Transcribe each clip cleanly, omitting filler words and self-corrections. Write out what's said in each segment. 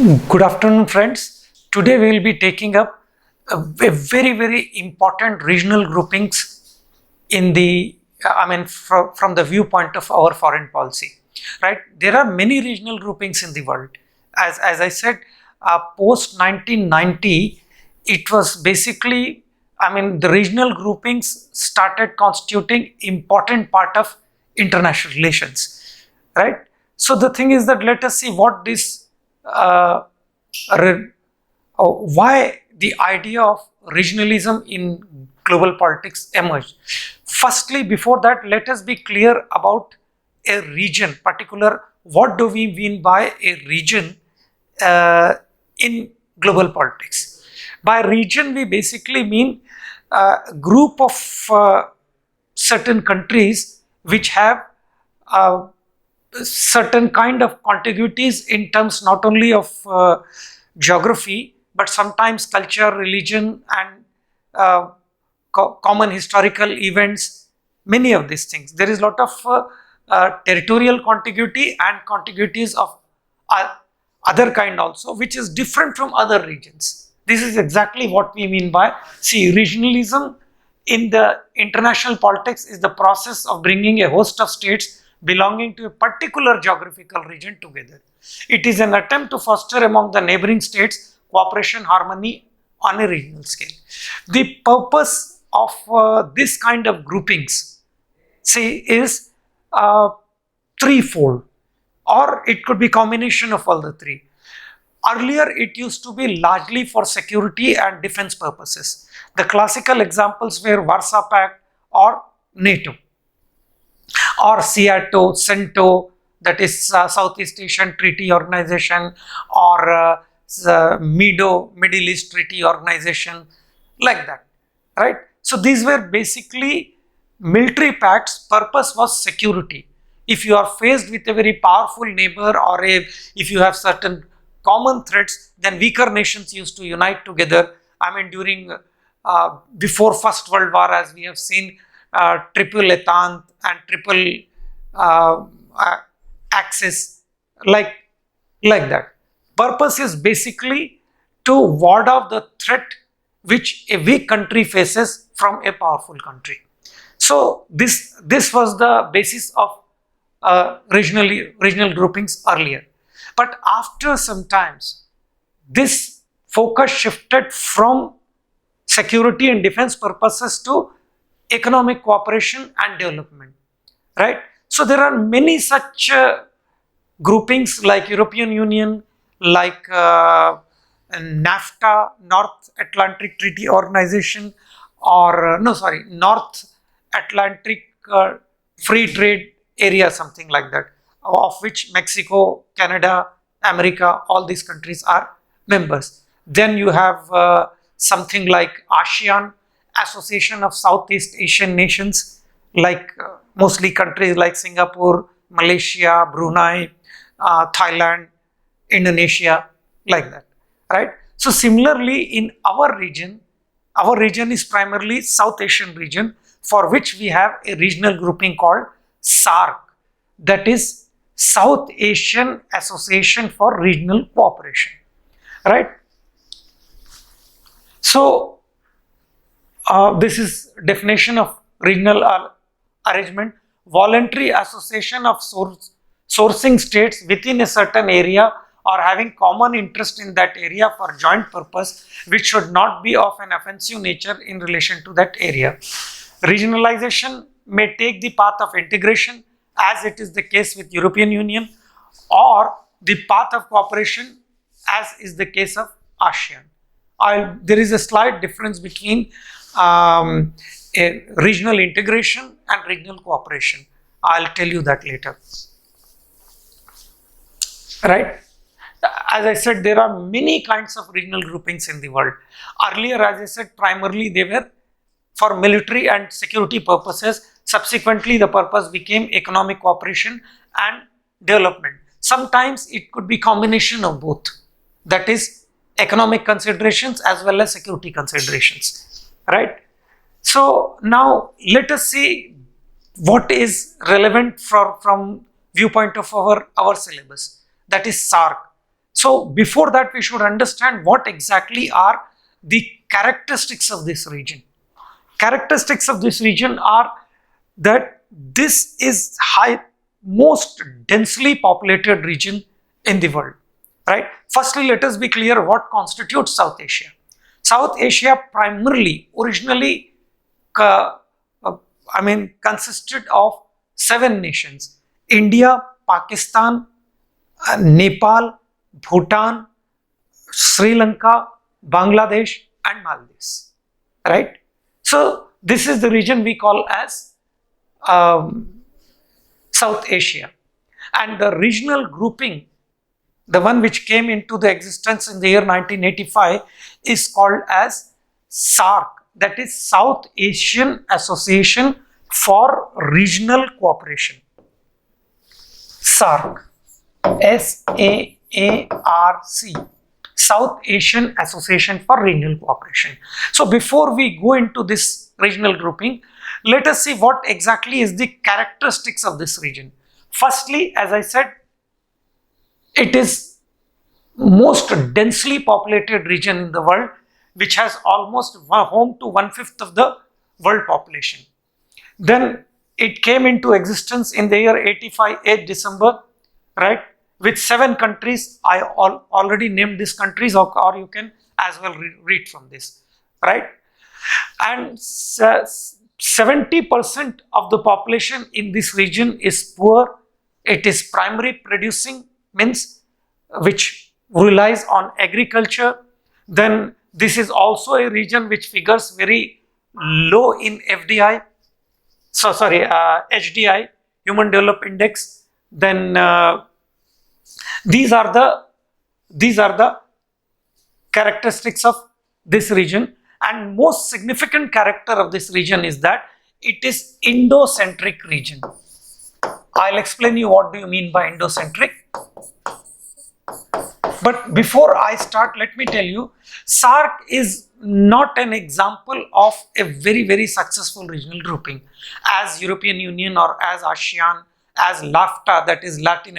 Good afternoon, friends. Today we will be taking up a very important regional groupings in the, from the viewpoint of our foreign policy, right? There are many regional groupings in the world. As I said, post 1990, it was basically, the regional groupings started constituting important part of international relations, right? So the thing is that let us see what this uh, why the idea of regionalism in global politics emerged. Firstly, before that, let us be clear about a region, particular, what do we mean by a region in global politics? By region, we basically mean a group of certain countries which have certain kind of contiguities in terms not only of geography but sometimes culture, religion, and common historical events, many of these things. There is a lot of territorial contiguity and contiguities of other kind also, which is different from other regions. This is exactly what we mean by, see, regionalism in the international politics is the process of bringing a host of states belonging to a particular geographical region together. It is an attempt to foster among the neighboring states cooperation, harmony on a regional scale. The purpose of this kind of groupings, say, is threefold, or it could be combination of all the three. Earlier, it used to be largely for security and defense purposes. The classical examples were Warsaw Pact or NATO, or SEATO, CENTO, that is Southeast Asian Treaty Organization, or MIDO, Middle East Treaty Organization, like that, right? So these were basically military pacts. Purpose was security. If you are faced with a very powerful neighbor, or if you have certain common threats, then weaker nations used to unite together. During before First World War, as we have seen, triple Entente and triple axis, like that. Purpose is basically to ward off the threat which a weak country faces from a powerful country. So this was the basis of regional groupings earlier. But after some times, this focus shifted from security and defense purposes to economic cooperation and development, right? So there are many such groupings like European Union, like NAFTA, North Atlantic Treaty Organization, or North Atlantic Free Trade Area, something like that, of which Mexico, Canada, America, all these countries are members. Then you have something like ASEAN, Association of Southeast Asian Nations, like mostly countries like Singapore, Malaysia, Brunei, Thailand, Indonesia, like that, right? So similarly, in our region is primarily South Asian region, for which we have a regional grouping called SAARC, that is South Asian Association for Regional Cooperation, right? So this is definition of regional arrangement: voluntary association of sourcing states within a certain area or having common interest in that area for joint purpose, which should not be of an offensive nature in relation to that area. Regionalization may take the path of integration, as it is the case with European Union, or the path of cooperation, as is the case of ASEAN. There is a slight difference between a regional integration and regional cooperation. I'll tell you that later, right? As I said, there are many kinds of regional groupings in the world. Earlier, as I said, primarily they were for military and security purposes. Subsequently, the purpose became economic cooperation and development. Sometimes it could be combination of both, that is economic considerations as well as security considerations, right? So now let us see what is relevant from viewpoint of our syllabus, that is SAARC. So before that, we should understand what exactly are the characteristics of this region. Characteristics of this region are that this is most densely populated region in the world, right? Firstly, let us be clear what constitutes South Asia. South Asia primarily, originally, consisted of 7 nations: India, Pakistan, Nepal, Bhutan, Sri Lanka, Bangladesh, and Maldives, right? So this is the region we call as South Asia. And the regional grouping, the one which came into the existence in the year 1985, is called as SAARC, that is South Asian Association for Regional Cooperation. SAARC, SAARC, South Asian Association for Regional Cooperation. So before we go into this regional grouping, let us see what exactly is the characteristics of this region. Firstly, as I said, it is most densely populated region in the world, which has almost home to 1/5 of the world population. Then it came into existence in the year 85, 8 December, right? With 7 countries. I already named these countries, or you can as well read from this, right? And 70% of the population in this region is poor. It is primary producing, means which relies on agriculture. Then this is also a region which figures very low in FDI. So sorry, HDI, Human Development Index. Then these are the characteristics of this region. And most significant character of this region is that it is Indo-centric region. I'll explain you what do you mean by Indo-centric. But before I start, let me tell you, SAARC is not an example of a very successful regional grouping as European Union or as ASEAN, as LAFTA, that is Latin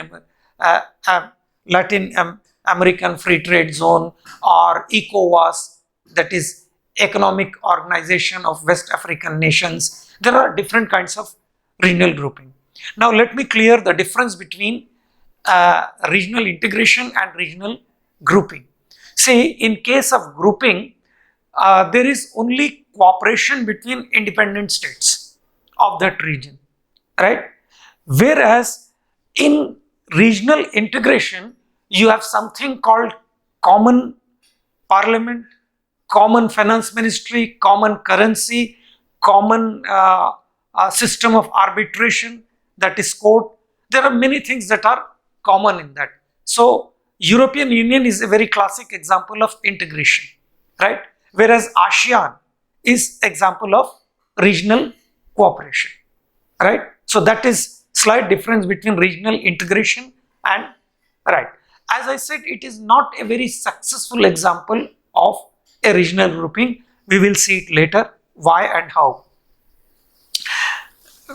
American Free Trade Zone, or ECOWAS, that is Economic Organization of West African Nations. There are different kinds of regional grouping. Now let me clear the difference between regional integration and regional grouping. See, in case of grouping, there is only cooperation between independent states of that region, right? Whereas in regional integration, you have something called common parliament, common finance ministry, common currency, common system of arbitration, that is court. There are many things that are common in that. So European Union is a very classic example of integration, right? Whereas ASEAN is example of regional cooperation, right? So that is slight difference between regional integration and, right. As I said, it is not a very successful example of a regional grouping. We will see it later, why and how.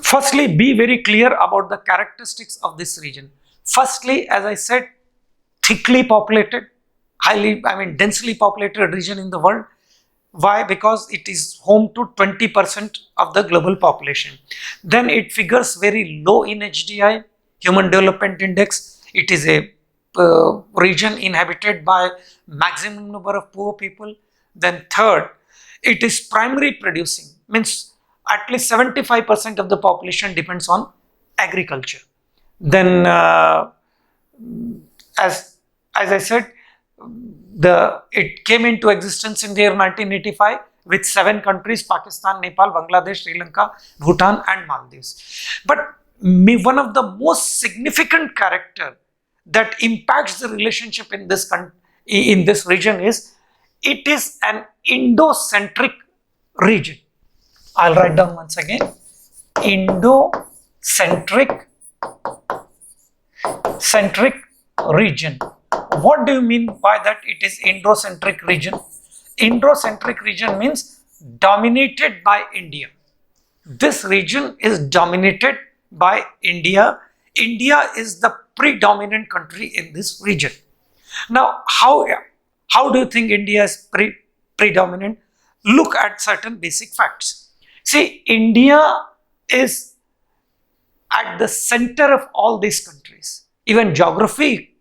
Firstly, be very clear about the characteristics of this region. Firstly, as I said, thickly populated, densely populated region in the world. Why? Because it is home to 20% of the global population. Then it figures very low in HDI, Human Development Index. It is a region inhabited by maximum number of poor people. Then third, it is primary producing, means at least 75% of the population depends on agriculture. Then as I said, it came into existence in the year 1985 with 7 countries: Pakistan, Nepal, Bangladesh, Sri Lanka, Bhutan, and Maldives. But one of the most significant character that impacts the relationship in this region is it is an Indo-centric region. I'll write down once again: Indo-centric region. What do you mean by that it is Indo-centric region? Indo-centric region means dominated by India. This region is dominated by India. India is the predominant country in this region. Now, how do you think India is predominant? Look at certain basic facts. See, India is at the center of all these countries. Even geographically,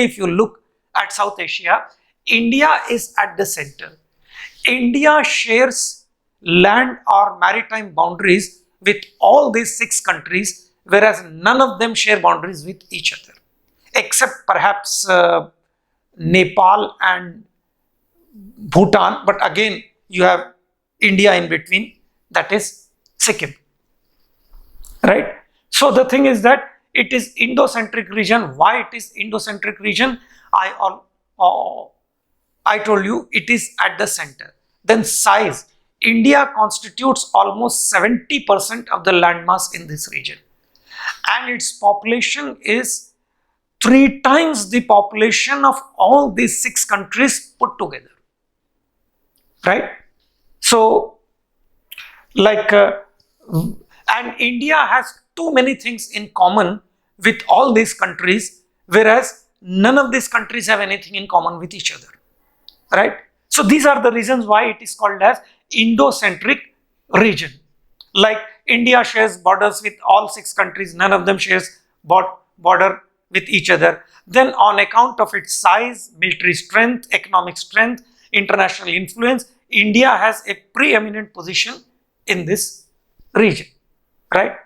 if you look at South Asia, India is at the center. India shares land or maritime boundaries with all these 6 countries, whereas none of them share boundaries with each other, except perhaps Nepal and Bhutan. But again, you have India in between, that is Sikkim, right? So the thing is that it is Indo-centric region. Why it is Indo-centric region? I told you it is at the center. Then size. India constitutes almost 70% of the landmass in this region, and its population is 3 times the population of all these 6 countries put together, right? So, and India has too many things in common with all these countries, whereas none of these countries have anything in common with each other, right? So these are the reasons why it is called as Indo-centric region. Like India shares borders with all 6 countries, none of them shares border with each other. Then on account of its size, military strength, economic strength, international influence, India has a preeminent position in this region, right?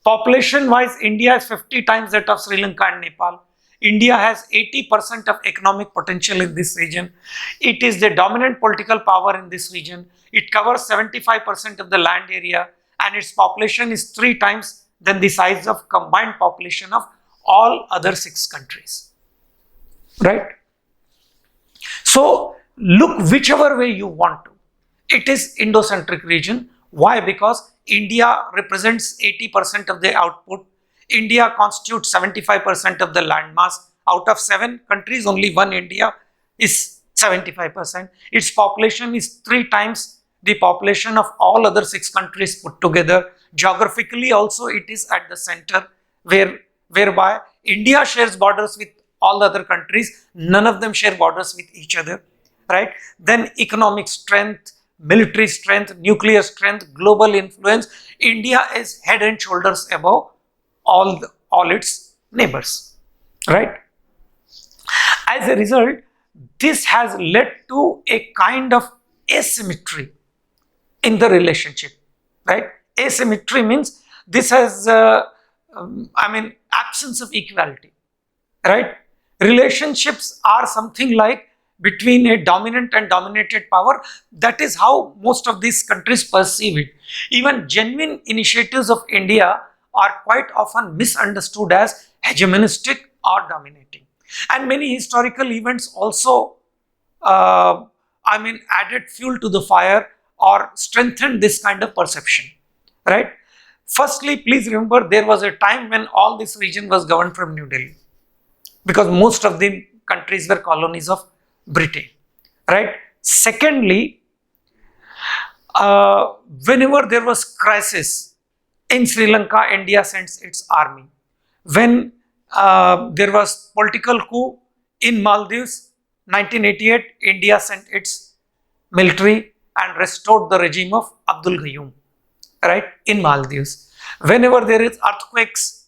Population wise, India is 50 times that of Sri Lanka and Nepal. India has 80% of economic potential in this region. It is the dominant political power in this region. It covers 75% of the land area, and its population is 3 times than the size of combined population of all other 6 countries, right? So look whichever way you want to. It is Indo-centric region. Why? Because India represents 80% of the output. India constitutes 75% of the landmass. Out of 7 countries, only one India is 75%. Its population is 3 times the population of all other 6 countries put together. Geographically also it is at the center, whereby India shares borders with all other countries. None of them share borders with each other, right? Then economic strength, military strength, nuclear strength, global influence. India is head and shoulders above all its neighbors, right? As a result, this has led to a kind of asymmetry in the relationship, right? Asymmetry means this has, absence of equality, right? Relationships are something like between a dominant and dominated power. That is how most of these countries perceive it. Even genuine initiatives of India are quite often misunderstood as hegemonistic or dominating. And many historical events also, added fuel to the fire or strengthened this kind of perception, right? Firstly, please remember there was a time when all this region was governed from New Delhi, because most of the countries were colonies of Britain, right? Secondly, whenever there was crisis in Sri Lanka, India sends its army. When there was political coup in Maldives, 1988, India sent its military and restored the regime of Abdul Gayoom, right, in Maldives. Whenever there is earthquakes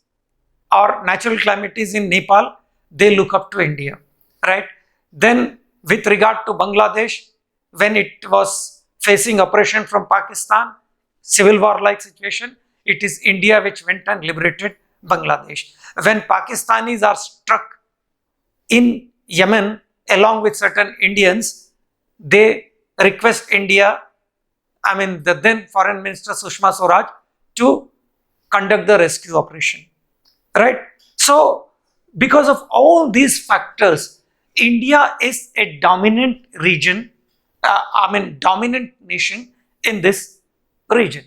or natural calamities in Nepal, they look up to India, right? Then with regard to Bangladesh, when it was facing oppression from Pakistan, civil war like situation, it is India which went and liberated Bangladesh. When Pakistanis are struck in Yemen along with certain Indians, they request India, the then Foreign Minister Sushma Swaraj, to conduct the rescue operation, right? So because of all these factors, India is a dominant region, dominant nation in this region.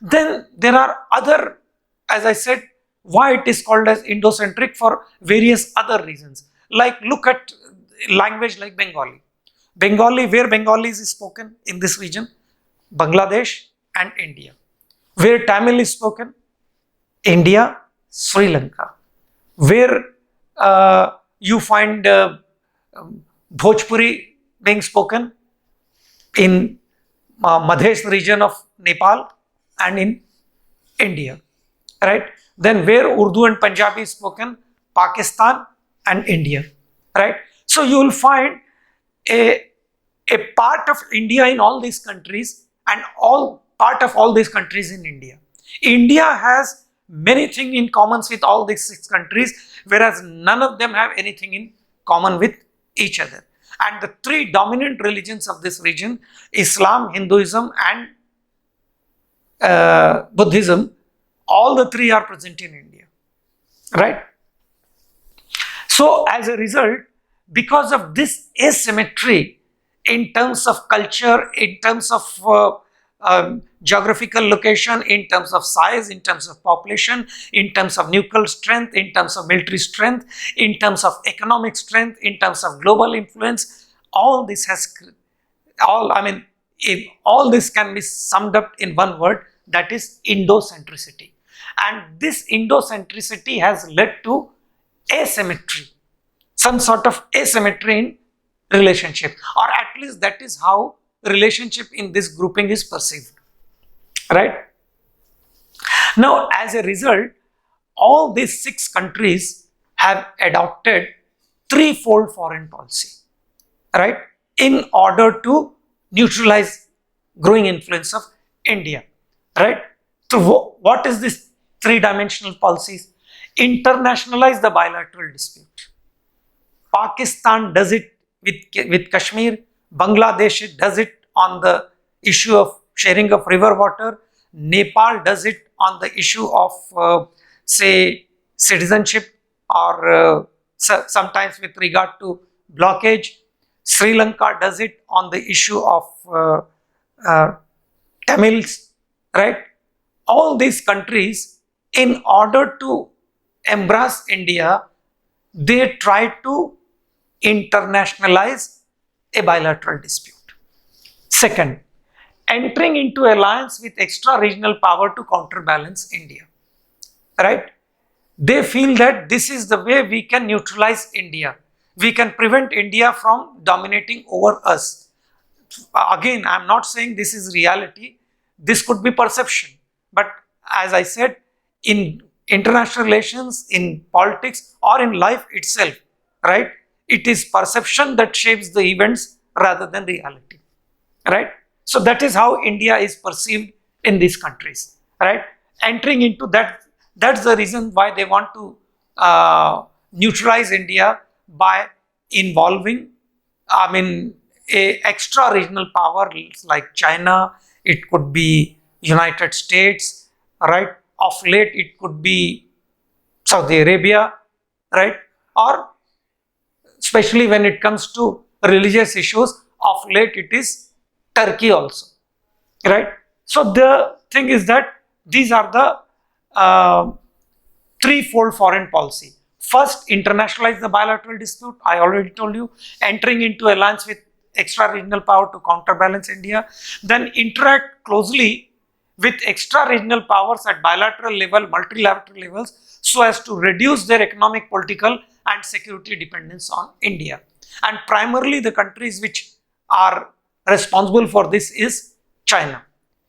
Then there are other, as I said, why it is called as Indo-centric for various other reasons. Like look at language like Bengali. Where Bengali is spoken in this region? Bangladesh and India. Where Tamil is spoken? India, Sri Lanka. Where you find Bhojpuri being spoken in Madhesh region of Nepal and in India, right? Then where Urdu and Punjabi is spoken, Pakistan and India, right? So you will find a part of India in all these countries and all part of all these countries in India. India has many things in common with all these 6 countries, whereas none of them have anything in common with each other. And the 3 dominant religions of this region, Islam, Hinduism and Buddhism, all the 3 are present in India, right? So as a result, because of this asymmetry in terms of culture, in terms of geographical location, in terms of size, in terms of population, in terms of nuclear strength, in terms of military strength, in terms of economic strength, in terms of global influence, all this has, all this can be summed up in one word, that is Indocentricity. And this Indocentricity has led to asymmetry, some sort of asymmetry in relationship, or at least that is how relationship in this grouping is perceived, right? Now, as a result, all these 6 countries have adopted threefold foreign policy, right, in order to neutralize growing influence of India, right? So what is this 3-dimensional policies? Internationalize the bilateral dispute. Pakistan does it with Kashmir, Bangladesh does it on the issue of sharing of river water, Nepal does it on the issue of say citizenship, or sometimes with regard to blockage, Sri Lanka does it on the issue of Tamils, right? All these countries, in order to embrace India, they try to internationalize a bilateral dispute. Second, entering into alliance with extra-regional power to counterbalance India, right? They feel that this is the way we can neutralize India. We can prevent India from dominating over us. Again, I am not saying this is reality. This could be perception. But as I said, in international relations, in politics, or in life itself, right? It is perception that shapes the events rather than reality, right? So that is how India is perceived in these countries, right? Entering into that, that's the reason why they want to neutralize India by involving, a extra regional power like China, it could be United States, right? Of late, it could be Saudi Arabia, right? Or especially when it comes to religious issues, of late it is Turkey also, right? So the thing is that these are the threefold foreign policy. First, internationalize the bilateral dispute. I already told you, entering into alliance with extra-regional power to counterbalance India. Then interact closely with extra-regional powers at bilateral level, multilateral levels, so as to reduce their economic, political and security dependence on India. And primarily the countries which are responsible for this is China.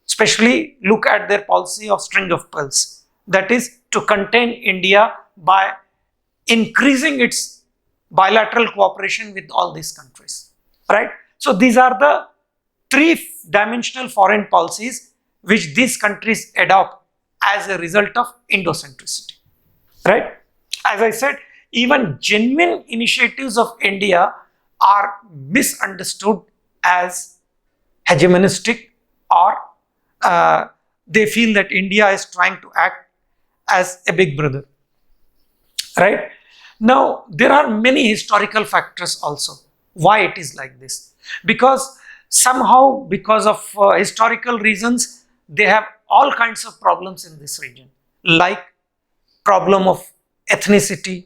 Especially look at their policy of string of pearls, that is to contain India by increasing its bilateral cooperation with all these countries, right? So these are the 3-dimensional foreign policies which these countries adopt as a result of Indocentricity, right? As I said, even genuine initiatives of India are misunderstood as hegemonistic, or they feel that India is trying to act as a big brother, right? Now, there are many historical factors also why it is like this, because somehow, because of historical reasons, they have all kinds of problems in this region, like problem of ethnicity,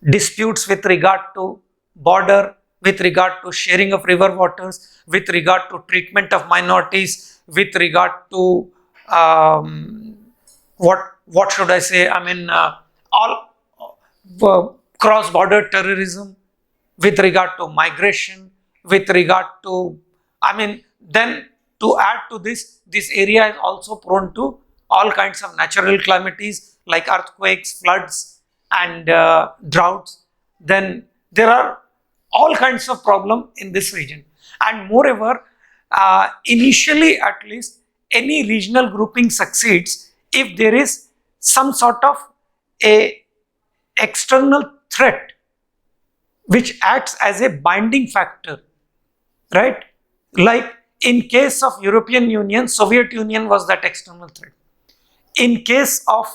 disputes with regard to border, with regard to sharing of river waters, with regard to treatment of minorities, with regard to what should I say? All cross-border terrorism, with regard to migration, with regard to, then to add to this, this area is also prone to all kinds of natural calamities like earthquakes, floods, and droughts. Then there are all kinds of problems in this region. And moreover, initially at least, any regional grouping succeeds if there is some sort of a external threat which acts as a binding factor, right? Like in case of European Union, Soviet Union was that external threat. In case of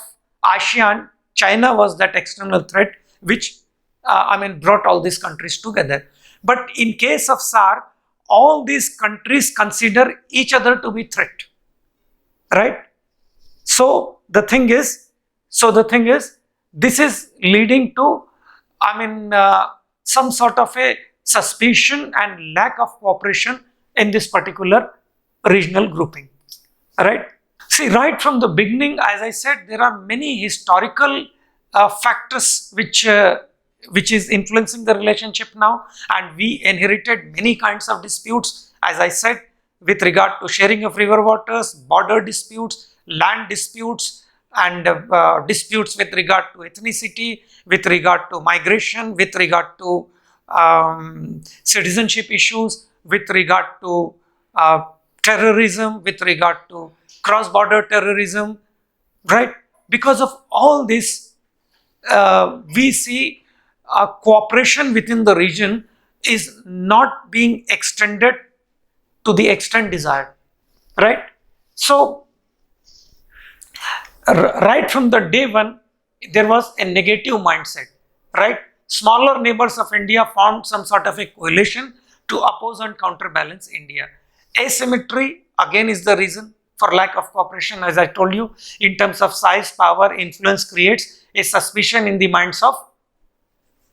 ASEAN, China was that external threat which brought all these countries together. But in case of SAARC, all these countries consider each other to be threat, right? So the thing is, this is leading to, some sort of a suspicion and lack of cooperation in this particular regional grouping, right? See, right from the beginning, as I said, there are many historical factors which is influencing the relationship now, and we inherited many kinds of disputes, as I said, with regard to sharing of river waters, border disputes, land disputes, and disputes with regard to ethnicity, with regard to migration, with regard to citizenship issues, with regard to terrorism, with regard to cross-border terrorism, right? Because of all this, we see cooperation within the region is not being extended to the extent desired, right? So, right from the day one, there was a negative mindset, right? Smaller neighbors of India formed some sort of a coalition to oppose and counterbalance India. Asymmetry again is the reason for lack of cooperation. As I told you, in terms of size, power, influence creates a suspicion in the minds of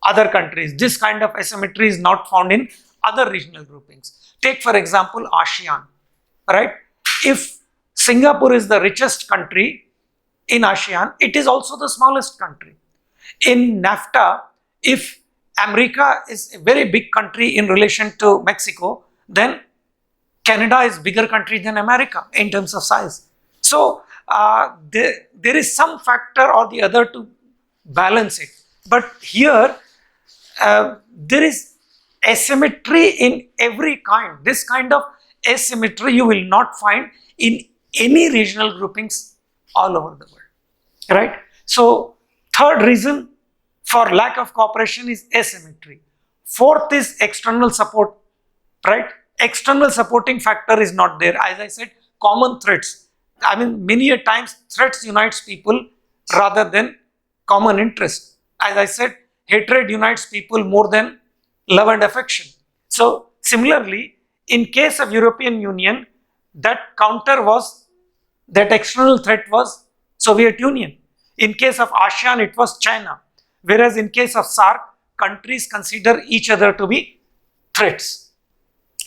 other countries. This kind of asymmetry is not found in other regional groupings. Take for example ASEAN, right? If Singapore is the richest country in ASEAN, it is also the smallest country. In NAFTA, if America is a very big country in relation to Mexico, then Canada is bigger country than America in terms of size. So there is some factor or the other to balance it. But here there is asymmetry in every kind. This kind of asymmetry you will not find in any regional groupings all over the world, right? So third reason for lack of cooperation is asymmetry. Fourth is external support, right? External supporting factor is not there. As I said, common threats. Many a times threats unites people rather than common interest. As I said, hatred unites people more than love and affection. So similarly, in case of European Union, that external threat was Soviet Union. In case of ASEAN, it was China. Whereas in case of SAARC, countries consider each other to be threats,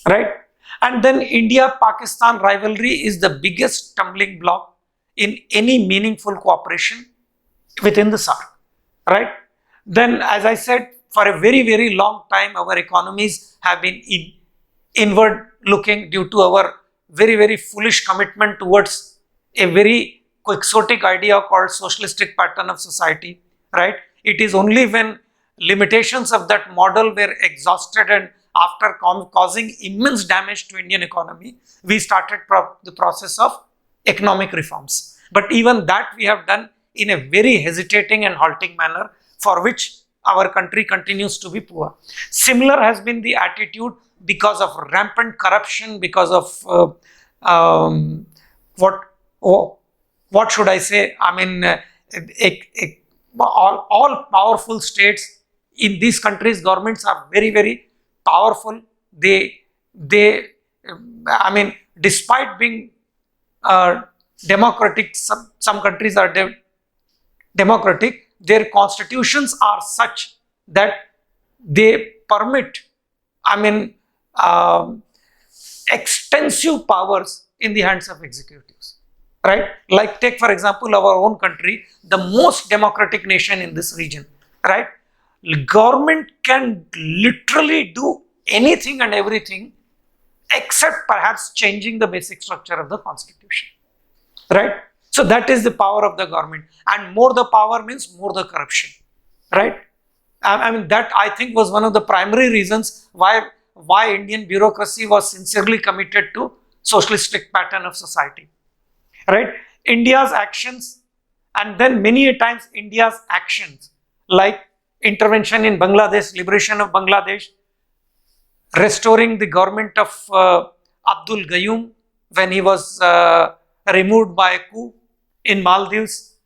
right? And then India-Pakistan rivalry is the biggest stumbling block in any meaningful cooperation within the SAARC, right? Then, as I said, for a very, very long time, our economies have been inward looking due to our very, very foolish commitment towards a very quixotic idea called socialistic pattern of society, right? It is only when limitations of that model were exhausted and after causing immense damage to Indian economy, we started the process of economic reforms. But even that we have done in a very hesitating and halting manner, for which our country continues to be poor. Similar has been the attitude because of rampant corruption, because of what should I say? All powerful states in these countries, governments are very, very powerful. Despite being democratic, some countries are democratic, their constitutions are such that they permit, extensive powers in the hands of executives, right? Like take for example our own country, the most democratic nation in this region, right? government can literally do anything and everything except perhaps changing the basic structure of the constitution, right? So that is the power of the government, and more the power means more the corruption, right? I mean, that I think was one of the primary reasons why Indian bureaucracy was sincerely committed to socialistic pattern of society, right? India's actions, and then many a times India's actions, like intervention in Bangladesh, liberation of Bangladesh, restoring the government of Abdul Gayoom when he was removed by a coup in Maldives,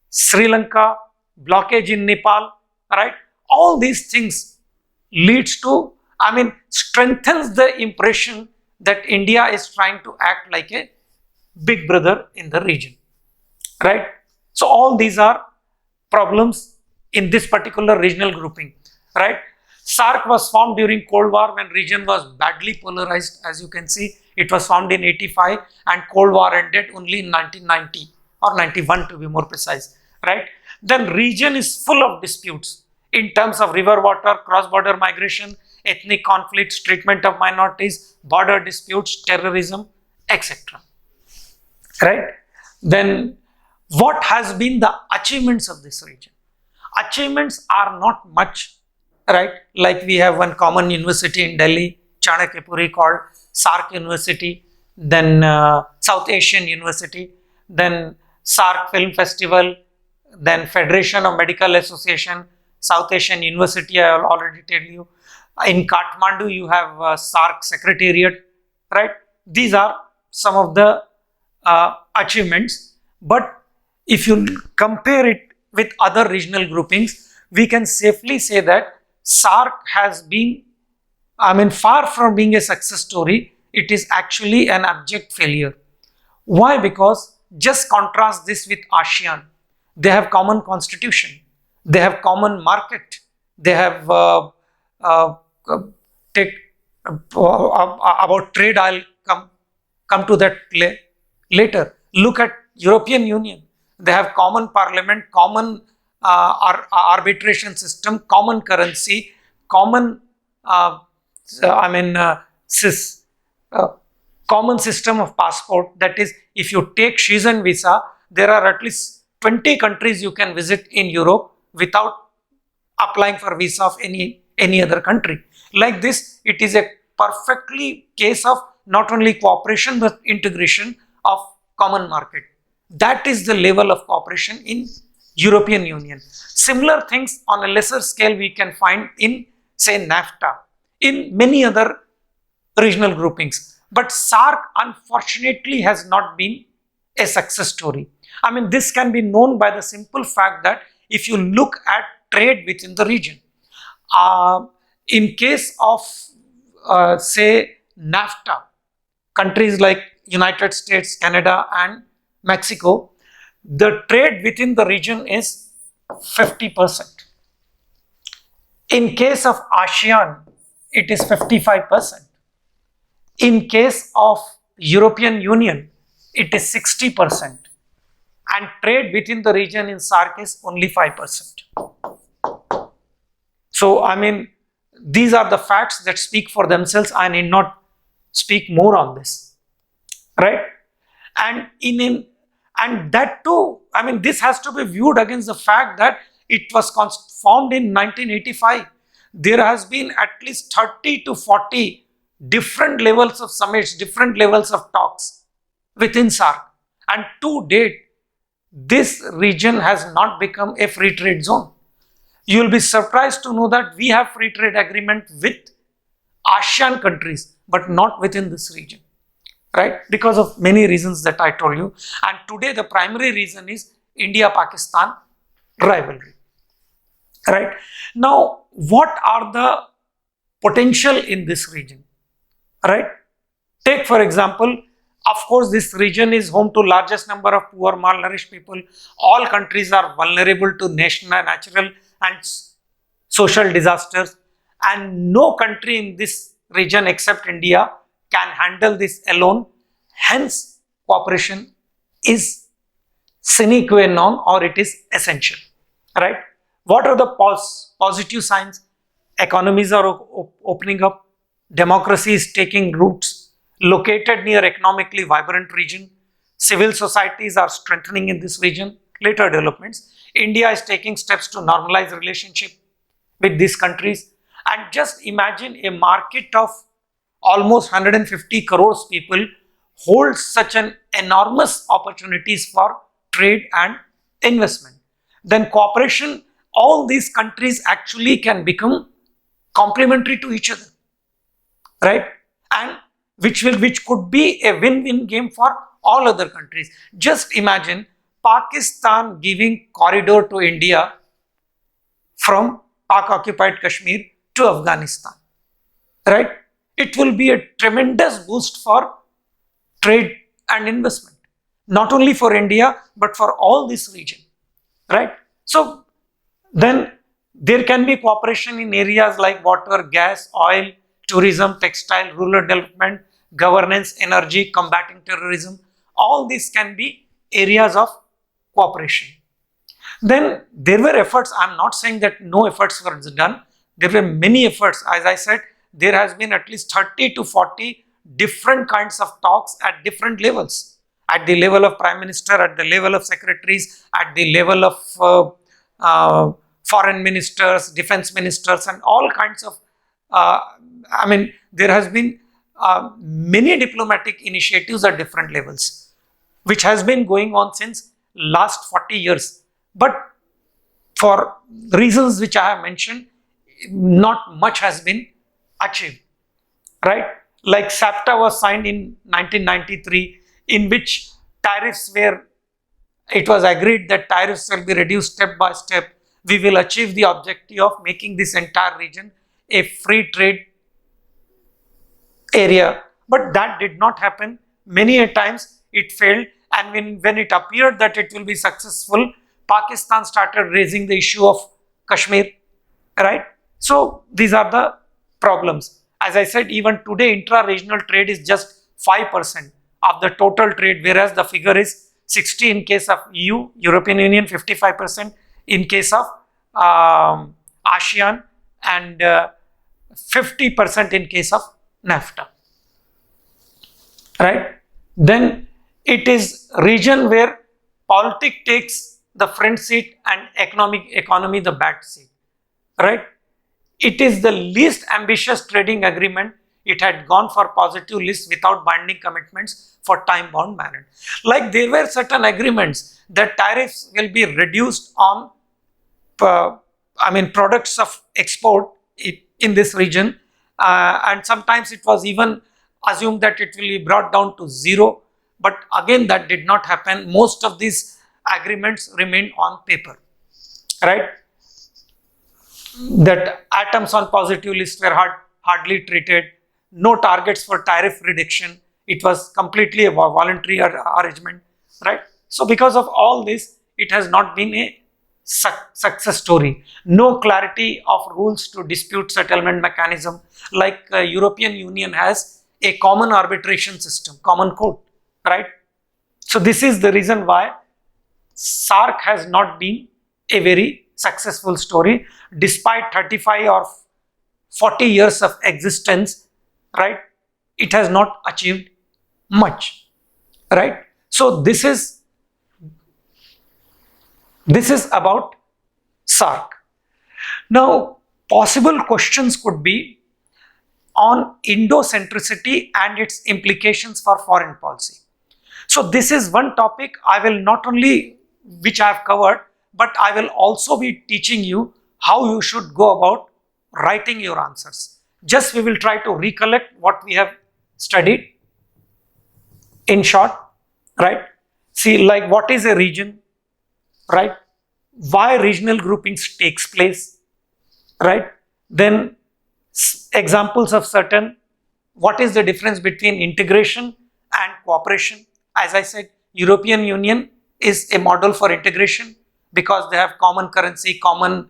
Sri Lanka, blockage in Nepal, right? All these things leads to, I mean, strengthens the impression that India is trying to act like a big brother in the region, right? So all these are problems in this particular regional grouping, right? SAARC was formed during Cold War when region was badly polarized. As you can see, it was formed in 85 and Cold War ended only in 1990 or 91 to be more precise, right? Then region is full of disputes in terms of river water, cross-border migration, ethnic conflicts, treatment of minorities, border disputes, terrorism, etc. Right? Then what has been the achievements of this region? Achievements are not much, right? Like we have one common university in Delhi, Chanakyapuri, called SAARC University, then South Asian University, then SAARC Film Festival, then Federation of Medical Association, South Asian University, I will already tell you. In Kathmandu, you have SAARC Secretariat, right? These are some of the achievements. But if you compare it with other regional groupings, we can safely say that SAARC has been, I mean, far from being a success story, it is actually an abject failure. Why? Because just contrast this with ASEAN. They have common constitution, they have common market, they have take about trade. I'll come to that later. Look at European Union. They have common parliament, common arbitration system, common currency, common common system of passport. That is, if you take Schengen visa, there are at least 20 countries you can visit in Europe without applying for visa of any other country. Like this, it is a perfectly case of not only cooperation but integration of common market. That is the level of cooperation in European Union. Similar things on a lesser scale we can find in, say, NAFTA, in many other regional groupings. But SAARC unfortunately has not been a success story. I mean, this can be known by the simple fact that if you look at trade within the region, in case of say NAFTA, countries like United States, Canada and Mexico, the trade within the region is 50%. In case of ASEAN, it is 55%. In case of European Union, it is 60%. And trade within the region in SAARC is only 5%. So, I mean, these are the facts that speak for themselves. I need not speak more on this, right? And and that too, I mean, this has to be viewed against the fact that it was formed in 1985. There has been at least 30 to 40 different levels of summits, different levels of talks within SAARC. And to date, this region has not become a free trade zone. You will be surprised to know that we have free trade agreement with ASEAN countries, but not within this region, right? Because of many reasons that I told you. And today the primary reason is India-Pakistan rivalry, right? Now, what are the potential in this region, right? Take for example, of course, this region is home to largest number of poor, malnourished people. All countries are vulnerable to natural and social disasters, and no country in this region except India can handle this alone. Hence, cooperation is sine qua non, or it is essential, right? What are the positive signs? Economies are opening up, democracy is taking roots, located near economically vibrant region, civil societies are strengthening in this region. Later developments, India is taking steps to normalize relationship with these countries. And just imagine a market of almost 150 crores people holds such an enormous opportunities for trade and investment. Then cooperation, all these countries actually can become complementary to each other, right? And which could be a win-win game for all other countries. Just imagine Pakistan giving corridor to India from Pak occupied Kashmir to Afghanistan, right? It will be a tremendous boost for trade and investment, not only for India but for all this region, right? So then there can be cooperation in areas like water, gas, oil, tourism, textile, rural development, governance, energy, combating terrorism. All these can be areas of cooperation. Then there were efforts. I'm not saying that no efforts were done. There were many efforts. As I said, there has been at least 30 to 40 different kinds of talks at different levels. At the level of Prime Minister, at the level of secretaries, at the level of foreign ministers, defense ministers, and all kinds of, there has been many diplomatic initiatives at different levels, which has been going on since last 40 years. But for reasons which I have mentioned, not much has been achieved, right? Like SAFTA was signed in 1993, in which it was agreed that tariffs will be reduced step by step. We will achieve the objective of making this entire region a free trade area. But that did not happen. Many a times it failed, and when it appeared that it will be successful, Pakistan started raising the issue of Kashmir, right? So these are the problems. As I said, even today intra-regional trade is just 5% of the total trade, whereas the figure is 60 in case of EU, European Union, 55% in case of ASEAN, and 50% in case of NAFTA, right? Then it is region where politics takes the front seat and economy the back seat, right? It is the least ambitious trading agreement. It had gone for positive list without binding commitments for time-bound manner. Like there were certain agreements that tariffs will be reduced on products of export in this region, and sometimes it was even assumed that it will be brought down to zero. But again, that did not happen. Most of these agreements remained on paper, right? That items on positive list were hardly treated. No targets for tariff reduction. It was completely a voluntary arrangement, right? So because of all this, it has not been a success story. No clarity of rules to dispute settlement mechanism, like European Union has a common arbitration system, common court, right? So this is the reason why SAARC has not been a very successful story, despite 35 or 40 years of existence, right? It has not achieved much, right? So this is about SAARC. Now, possible questions could be on Indo-centricity and its implications for foreign policy. So this is one topic I will not only, which I have covered, but I will also be teaching you how you should go about writing your answers. Just we will try to recollect what we have studied in short, right? See, like what is a region, right? Why regional groupings takes place, right? Then examples of certain, what is the difference between integration and cooperation? As I said, European Union is a model for integration because they have common currency, common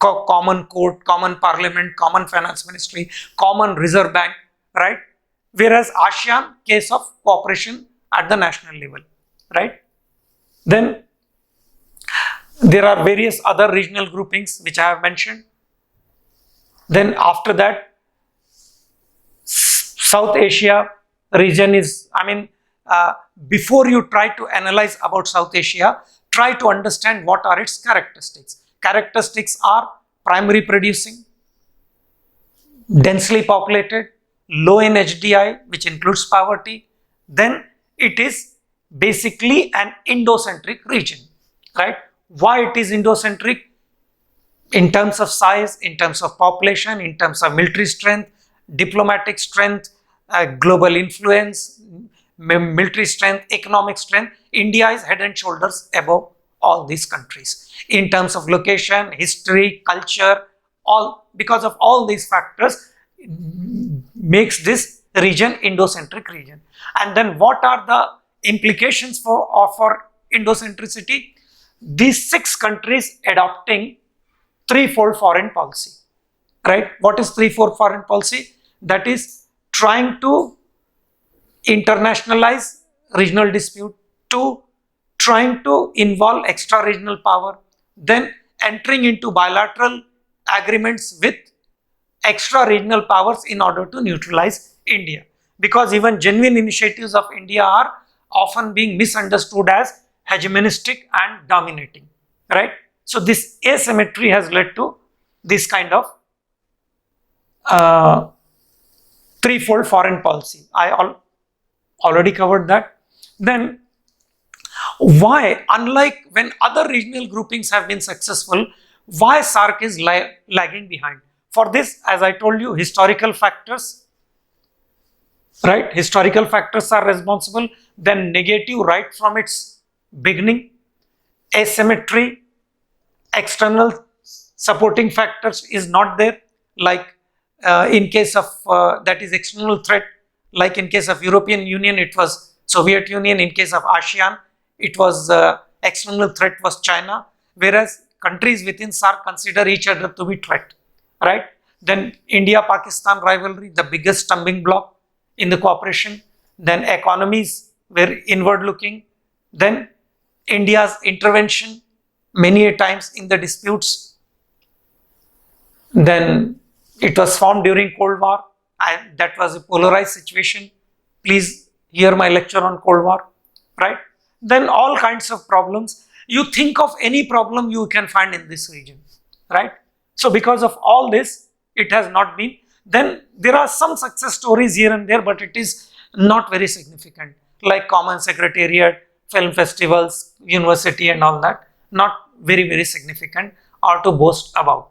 common court, common parliament, common finance ministry, common reserve bank, right? Whereas ASEAN, case of cooperation at the national level, right? Then There are various other regional groupings which I have mentioned. Then after that, South Asia region is, before you try to analyze about South Asia, try to understand what are its characteristics. Characteristics are primary producing, densely populated, low in HDI, which includes poverty. Then it is basically an Indo-centric region, right? Why it is Indo-centric? In terms of size, in terms of population, in terms of military strength, diplomatic strength, global influence, military strength, economic strength, India is head and shoulders above all these countries. In terms of location, history, culture, all, because of all these factors makes this region Indo-centric region. And then what are the implications for Indo-centricity? These 6 countries adopting threefold foreign policy, right? What is threefold foreign policy? That is trying to internationalize regional dispute, 2, trying to involve extra regional power, then entering into bilateral agreements with extra regional powers in order to neutralize India. Because even genuine initiatives of India are often being misunderstood as hegemonistic and dominating, right? So this asymmetry has led to this kind of threefold foreign policy. I already covered that. Then why, unlike when other regional groupings have been successful, why SAARC is lagging behind? For this, as I told you, historical factors, right? Historical factors are responsible. Then negative right from its beginning, asymmetry, external supporting factors is not there, like in case of that is external threat, like in case of European Union it was Soviet Union, in case of ASEAN it was external threat was China, whereas countries within SAARC consider each other to be threat, right? Then India-Pakistan rivalry, the biggest stumbling block in the cooperation. Then economies were inward looking. Then India's intervention many a times in the disputes. Then it was formed during Cold War, and that was a polarized situation. Please hear my lecture on Cold War, right? Then all kinds of problems. You think of any problem you can find in this region, right? So because of all this, it has not been. Then there are some success stories here and there, but it is not very significant, like Common Secretariat, film festivals, university and all that. Not very, very significant or to boast about,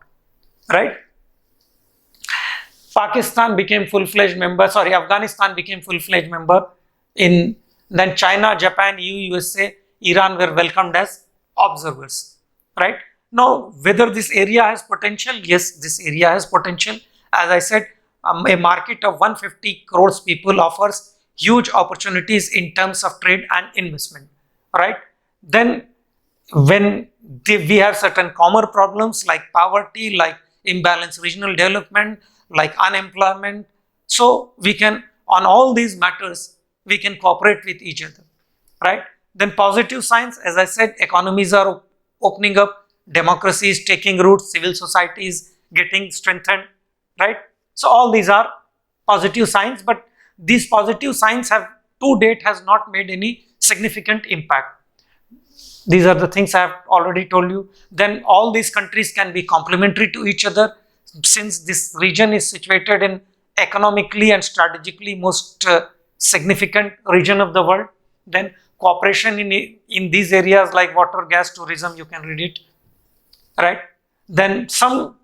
right? Afghanistan became full-fledged member then China, Japan, EU, USA, Iran were welcomed as observers, right? Now, whether this area has potential? Yes, this area has potential. As I said, a market of 150 crores people offers huge opportunities in terms of trade and investment, right? Then when we have certain common problems like poverty, like imbalanced regional development, like unemployment, so we can, on all these matters, we can cooperate with each other, right? Then positive signs, as I said, economies are opening up, democracy is taking root, civil society is getting strengthened, right? So all these are positive signs, but these positive signs have to date has not made any significant impact. These are the things I have already told you. Then all these countries can be complementary to each other, since this region is situated in economically and strategically most significant region of the world. Then cooperation in these areas like water, gas, tourism, you can read it, right? Then some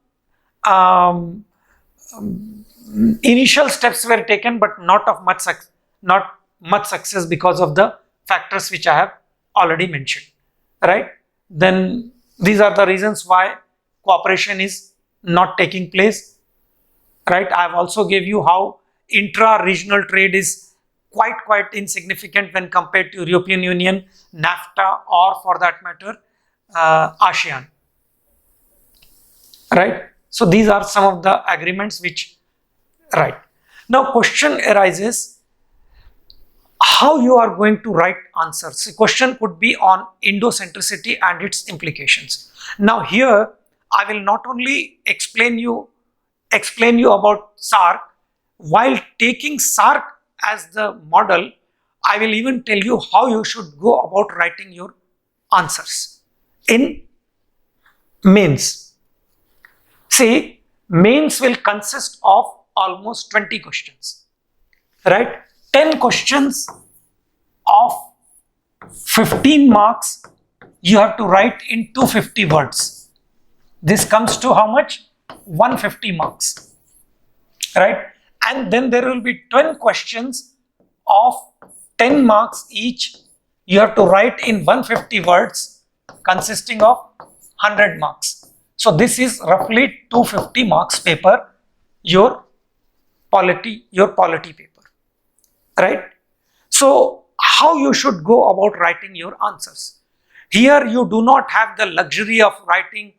initial steps were taken, but not much success because of the factors which I have already mentioned, right? Then these are the reasons why cooperation is not taking place, right? I have also gave you how intra-regional trade is quite insignificant when compared to European Union, NAFTA, or for that matter, ASEAN, right? So these are some of the agreements which, right. Now question arises, how you are going to write answers. The question could be on Indocentricity and its implications. Now here I will not only explain you about SARC. While taking SARC as the model, I will even tell you how you should go about writing your answers in mains. See, mains will consist of almost 20 questions, right? 10 questions of 15 marks you have to write in 250 words. This comes to how much? 150 marks, right? And then there will be 12 questions of 10 marks each. You have to write in 150 words consisting of 100 marks. So this is roughly 250 marks paper, your polity paper, right? So how you should go about writing your answers? Here you do not have the luxury of writing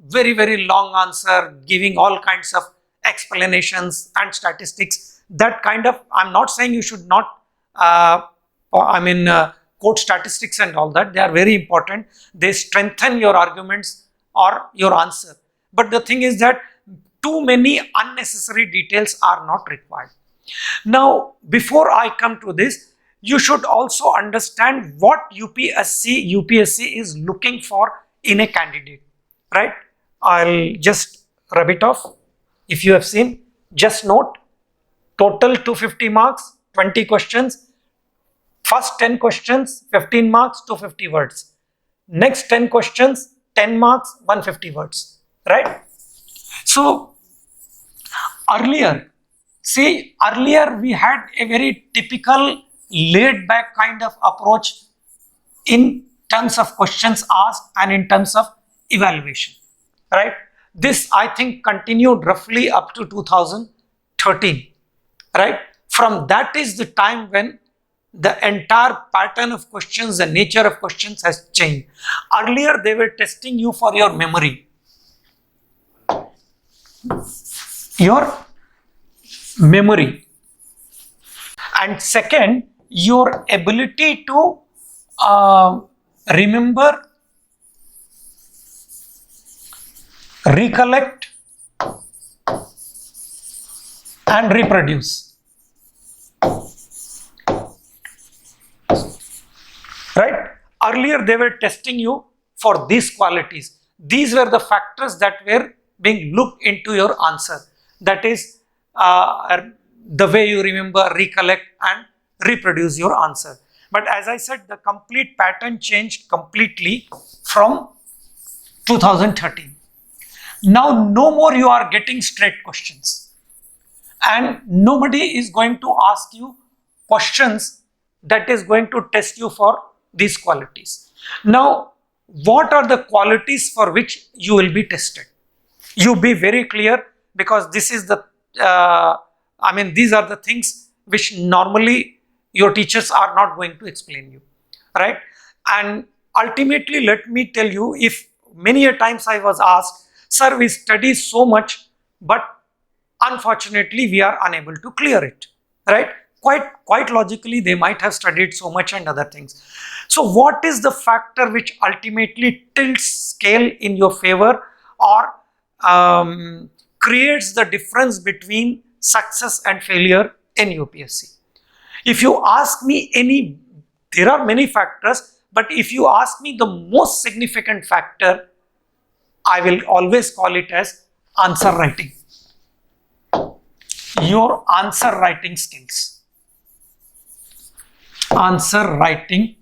very, very long answer, giving all kinds of explanations and statistics. That kind of, I'm not saying you should not, quote statistics and all that. They are very important. They strengthen your arguments or your answer. But the thing is that too many unnecessary details are not required. Now, before I come to this, you should also understand what UPSC is looking for in a candidate, right? I'll just rub it off. If you have seen, just note, total 250 marks, 20 questions. First 10 questions, 15 marks, 250 words. Next 10 questions, 10 marks, 150 words, right? So, earlier we had a very typical laid back kind of approach in terms of questions asked and in terms of evaluation, right? This I think continued roughly up to 2013, right? From that is the time when the entire pattern of questions, the nature of questions has changed. Earlier they were testing you for your memory. And second, your ability to remember, recollect and reproduce, right? Earlier they were testing you for these qualities. These were the factors that were being looked into your answer. That is the way you remember, recollect and reproduce your answer. But as I said, the complete pattern changed completely from 2013. Now no more you are getting straight questions, and nobody is going to ask you questions that is going to test you for these qualities. Now, what are the qualities for which you will be tested? You be very clear, because this is the these are the things which normally your teachers are not going to explain you, right? And ultimately, let me tell you, if many a times I was asked, sir, we study so much, but unfortunately we are unable to clear it, right? Quite logically, they might have studied so much and other things. So what is the factor which ultimately tilts scale in your favor, or creates the difference between success and failure in UPSC? If you ask me there are many factors, but if you ask me the most significant factor, I will always call it as answer writing. Your answer writing skills. Answer writing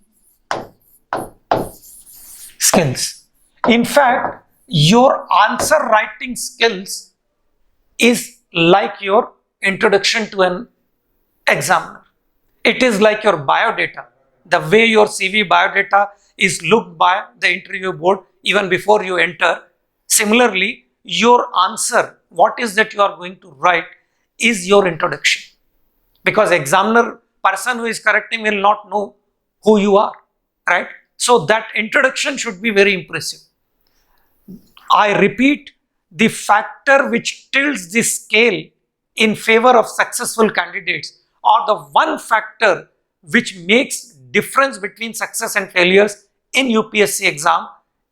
skills. In fact, your answer writing skills is like your introduction to an examiner. It is like your biodata. The way your CV biodata is looked by the interview board even before you enter. Similarly, your answer, what is that you are going to write, is your introduction. Because examiner, person who is correcting, will not know who you are, right? So that introduction should be very impressive. I repeat, the factor which tilts the scale in favor of successful candidates, or the one factor which makes difference between success and failures in UPSC exam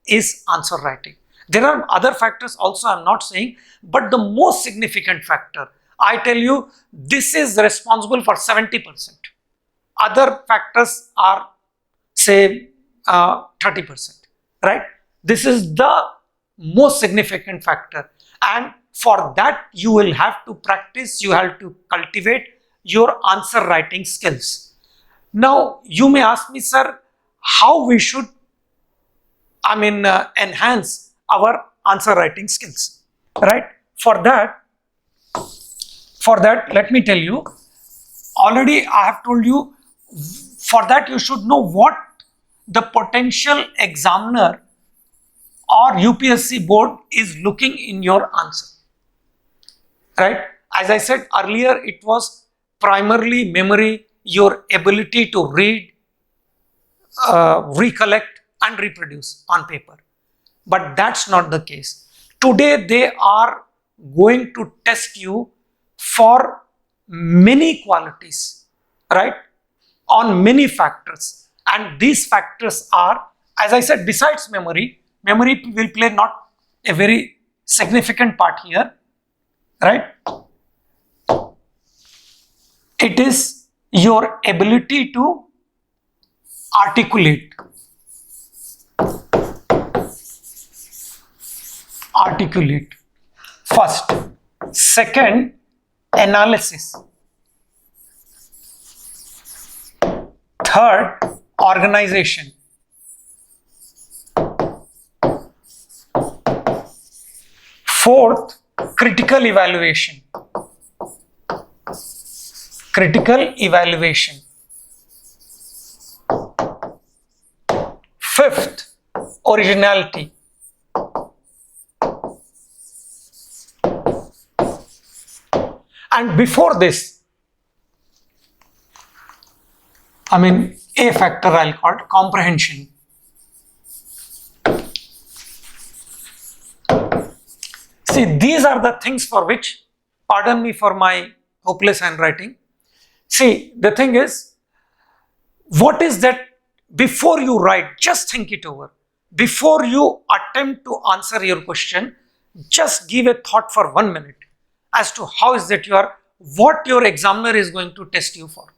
is answer writing. There are other factors also, I'm not saying, but the most significant factor, I tell you, this is responsible for 70%. Other factors are, say, 30%, right? This is the most significant factor, and for that you will have to practice, you have to cultivate your answer writing skills. Now you may ask me, sir, how we should enhance our answer writing skills, right? For that let me tell you, already I have told you, for that you should know what the potential examiner or UPSC board is looking in your answer, right? As I said earlier, it was primarily memory, your ability to read, recollect and reproduce on paper. But that's not the case. Today they are going to test you for many qualities, right? On many factors. And these factors are, as I said, besides memory will play not a very significant part here, right? It is your ability to articulate. First. Second, analysis. Third, organization. Fourth, critical evaluation. Fifth, originality. And before this, a factor I'll call it, comprehension. See, these are the things for which, pardon me for my hopeless handwriting. See, the thing is, what is that? Before you write, just think it over. Before you attempt to answer your question, just give a thought for 1 minute as to how is that what your examiner is going to test you for.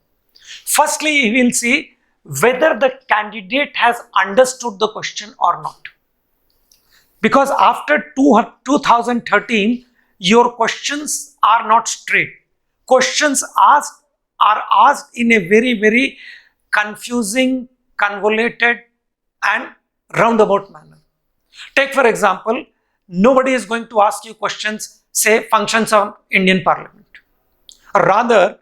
Firstly, he will see whether the candidate has understood the question or not. Because after 2013, your questions are not straight. Questions are asked in a very, very confusing, convoluted and roundabout manner. Take for example, nobody is going to ask you questions, say functions of Indian Parliament. Rather,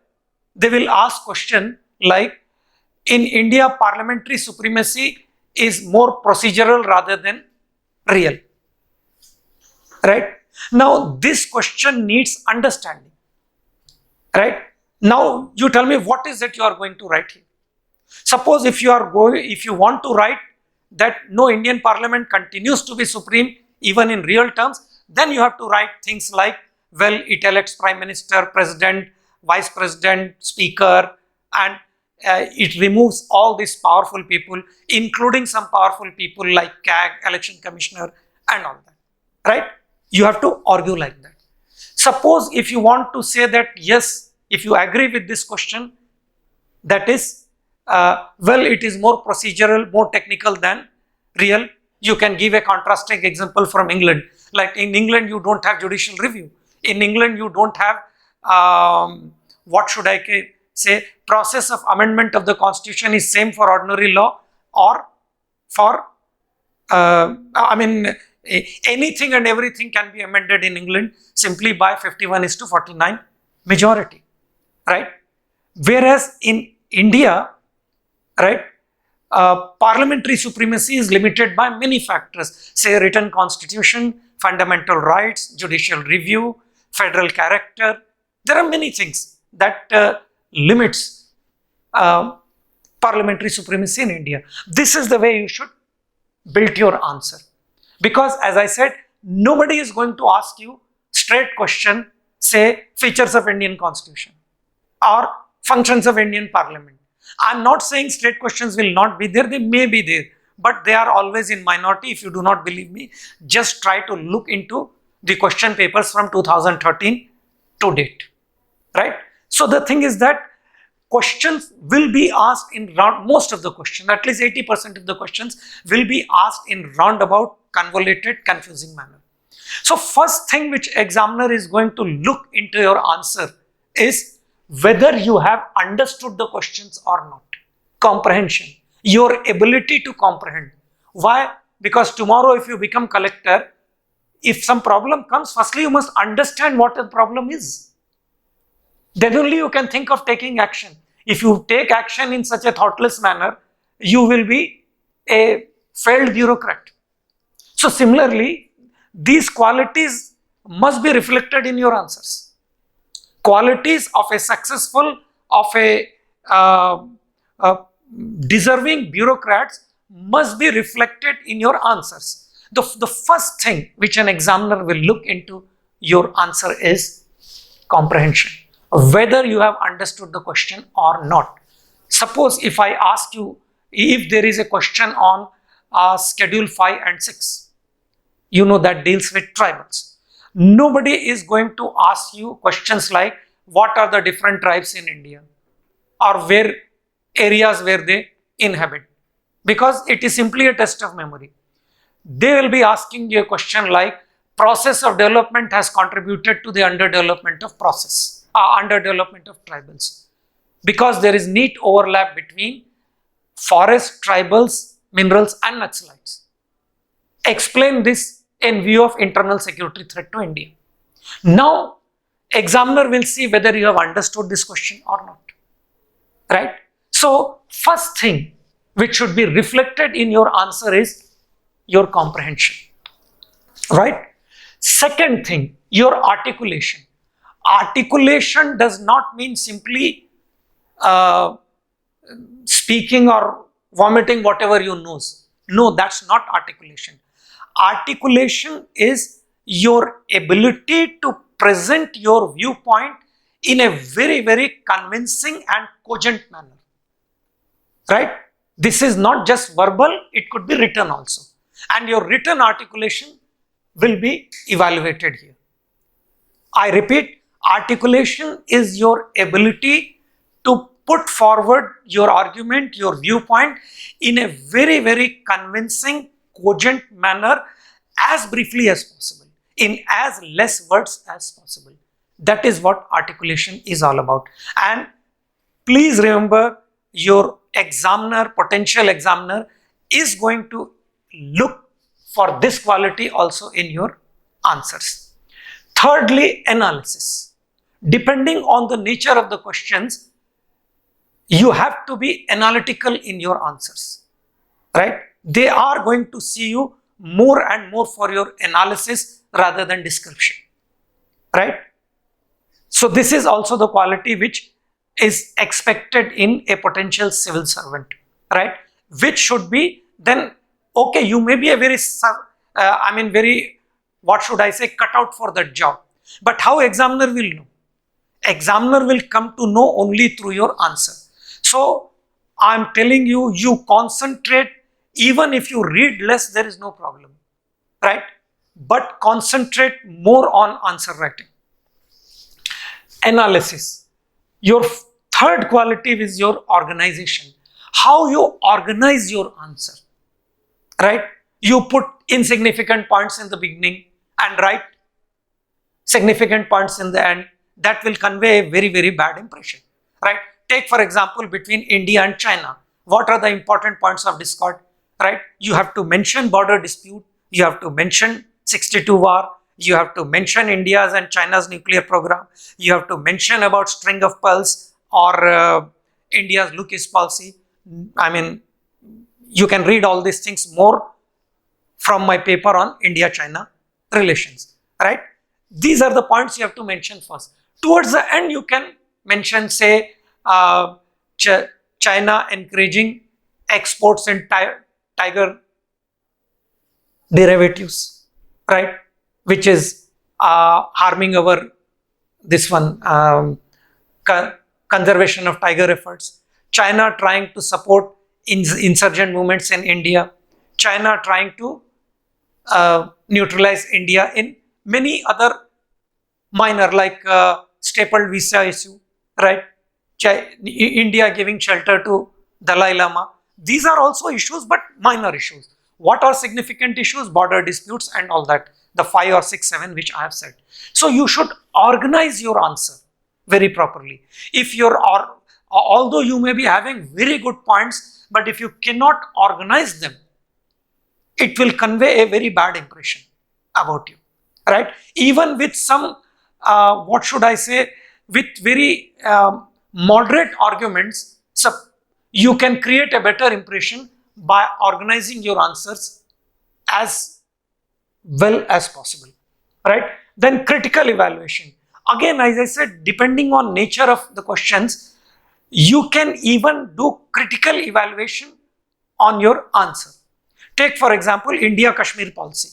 they will ask question like, in India, parliamentary supremacy is more procedural rather than real. Right? Now, this question needs understanding. Right? Now, you tell me what is it you are going to write here. Suppose if you want to write that no, Indian Parliament continues to be supreme even in real terms, then you have to write things like, well, it elects Prime Minister, President, Vice President, Speaker, and it removes all these powerful people, including some powerful people like CAG, Election Commissioner, and all that. Right? You have to argue like that. Suppose if you want to say that, yes, if you agree with this question, that is, well, it is more procedural, more technical than real, you can give a contrasting example from England. Like in England, you don't have judicial review. In England, you don't have, what should I say, process of amendment of the constitution is same for ordinary law or for, anything and everything can be amended in England simply by 51:49 majority, right? Whereas in India, right, parliamentary supremacy is limited by many factors, say written constitution, fundamental rights, judicial review, federal character. There are many things that limits parliamentary supremacy in India. This is the way you should build your answer. Because as I said, nobody is going to ask you straight question, say features of Indian constitution or functions of Indian Parliament. I'm not saying straight questions will not be there, they may be there, but they are always in minority. If you do not believe me, just try to look into the question papers from 2013 to date, right? So the thing is that questions will be asked in round, most of the questions, at least 80% of the questions will be asked in roundabout, convoluted, confusing manner. So first thing which examiner is going to look into your answer is whether you have understood the questions or not. Comprehension, your ability to comprehend. Why? Because tomorrow if you become collector, if some problem comes, firstly you must understand what the problem is. Then only you can think of taking action. If you take action in such a thoughtless manner, you will be a failed bureaucrat. So similarly, these qualities must be reflected in your answers. Qualities of a successful, of a deserving bureaucrats must be reflected in your answers. The first thing which an examiner will look into your answer is comprehension, whether you have understood the question or not. Suppose if I ask you, if there is a question on schedule 5 and 6, you know, that deals with tribals. Nobody is going to ask you questions like what are the different tribes in India or where areas where they inhabit, because it is simply a test of memory. They will be asking you a question like process of development has contributed to the underdevelopment of underdevelopment of tribals, because there is neat overlap between forest, tribals, minerals and Naxalites. Explain this in view of internal security threat to India. Now, examiner will see whether you have understood this question or not, right? So, first thing which should be reflected in your answer is your comprehension, right? Second thing, your articulation. Articulation does not mean simply speaking or vomiting whatever you know. No, that's not articulation. Articulation is your ability to present your viewpoint in a very, very convincing and cogent manner, right? This is not just verbal, it could be written also. And your written articulation will be evaluated here. I repeat, articulation is your ability to put forward your argument, your viewpoint in a very, very convincing, cogent manner as briefly as possible, in as less words as possible. That is what articulation is all about. And please remember, your examiner, potential examiner, is going to look for this quality also in your answers. Thirdly, analysis. Depending on the nature of the questions, you have to be analytical in your answers, right? They are going to see you more and more for your analysis rather than description, right? So this is also the quality which is expected in a potential civil servant, right? Which should be then, okay, you may be a very, what should I say, cut out for that job. But how examiner will know? Examiner will come to know only through your answer. So I'm telling you, you concentrate. Even if you read less, there is no problem, right? But concentrate more on answer writing. Analysis. Your third quality is your organization. How you organize your answer, right? You put insignificant points in the beginning and write significant points in the end. That will convey a very, very bad impression, right? Take for example, between India and China. What are the important points of discord, right? You have to mention border dispute. You have to mention 62 war. You have to mention India's and China's nuclear program. You have to mention about string of pearls or India's Lucas policy. I mean, you can read all these things more from my paper on India-China relations, right? These are the points you have to mention first. Towards the end, you can mention, say, China encouraging exports in tiger derivatives, right? Which is harming our conservation of tiger efforts. China trying to support insurgent movements in India, China trying to neutralize India in many other minor like stapled visa issue, right? India giving shelter to Dalai Lama. These are also issues, but minor issues. What are significant issues? Border disputes and all that. The 5 or 6, 7 which I have said. So you should organize your answer very properly. If although you may be having very good points, but if you cannot organize them, it will convey a very bad impression about you, right? Even with some, what should I say, with very moderate arguments, so you can create a better impression by organizing your answers as well as possible, right? Then critical evaluation. Again, as I said, depending on nature of the questions, you can even do critical evaluation on your answer. Take for example, India-Kashmir policy.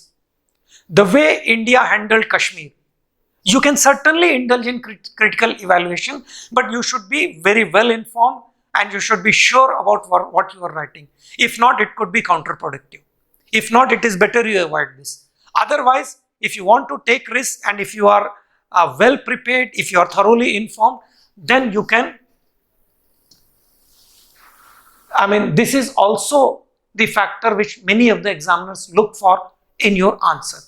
The way India handled Kashmir, you can certainly indulge in critical evaluation, but you should be very well informed and you should be sure about what you are writing. If not, it could be counterproductive. If not, it is better you avoid this. Otherwise, if you want to take risks and if you are well prepared, if you are thoroughly informed, then you can, this is also the factor which many of the examiners look for in your answer.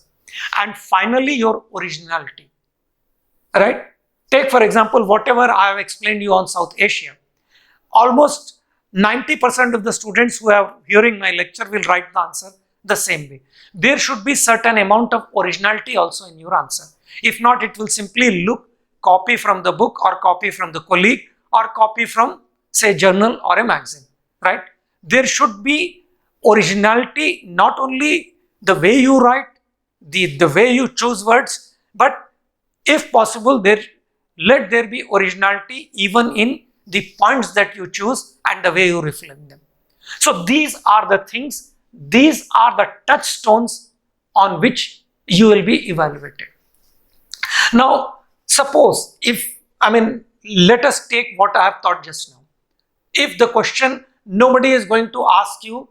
And finally, your originality, right? Take for example, whatever I have explained you on South Asia. Almost 90% of the students who are hearing my lecture will write the answer the same way. There should be certain amount of originality also in your answer. If not, it will simply look copy from the book or copy from the colleague or copy from, say, journal or a magazine, right? There should be originality, not only the way you write, the way you choose words, but if possible, let there be originality even in the points that you choose and the way you reflect them. So these are the things, these are the touchstones on which you will be evaluated. Now, suppose let us take what I have taught just now. If the question, nobody is going to ask you